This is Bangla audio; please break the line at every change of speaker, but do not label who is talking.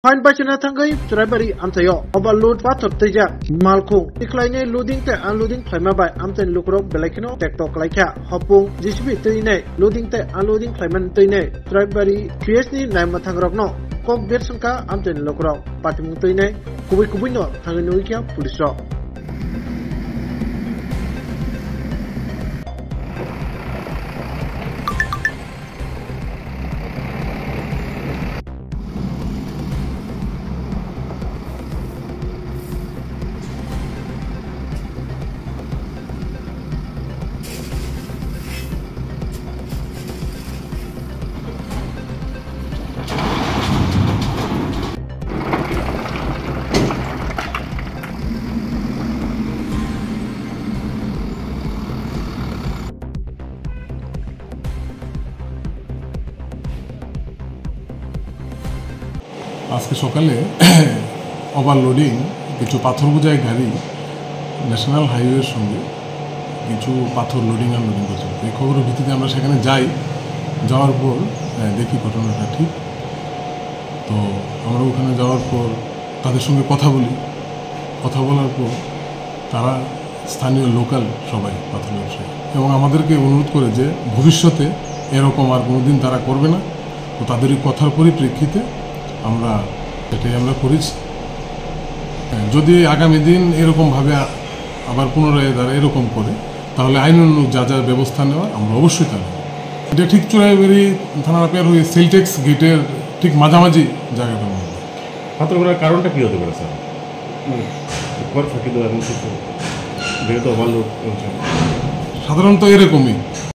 Point bachana thangai tribari amtayo overload pathor teja malko iklaine loading te unloading phaima bai amten lukrok belakino tektok laikha hopung jisbi teine loading te unloading phaiman teine tribari create ni naima thangrokno kok bersangka amten lukrok patimung teine kubi no thangai noikya police ro
আজকে সকালে ওভারলোডিং কিছু পাথর বোঝাই গাড়ি ন্যাশনাল হাইওয়ের সঙ্গে কিছু পাথর লোডিং আনলোডিং করছিল। এই খবরের ভিত্তিতে আমরা সেখানে যাওয়ার পর দেখি ঘটনাটা ঠিক। তো আমরা ওখানে যাওয়ার পর তাদের সঙ্গে কথা বলার পর তারা স্থানীয় লোকাল সবাই পাথর ব্যবসায়ী এবং আমাদেরকে অনুরোধ করে যে ভবিষ্যতে এরকম আর কোনোদিন তারা করবে না। তো তাদের এই কথার পরিপ্রেক্ষিতে এটাই আমরা করেছি। যদি আগামী দিন এরকমভাবে আবার পুনরায় তারা এরকম করে তাহলে আইনানুগ যা ব্যবস্থা নেওয়া আমরা অবশ্যই তা নেব। এটা ঠিক চুরাইবাড়ি থানা পেয়ার হয়ে সেলটেক্স গেটের ঠিক মাঝামাঝি জায়গাটার মধ্যে।
পাথর করার কারণটা কী হতে পারে স্যার? ফাঁকি দেওয়া এবং ওভারলোড
সাধারণত এরকমই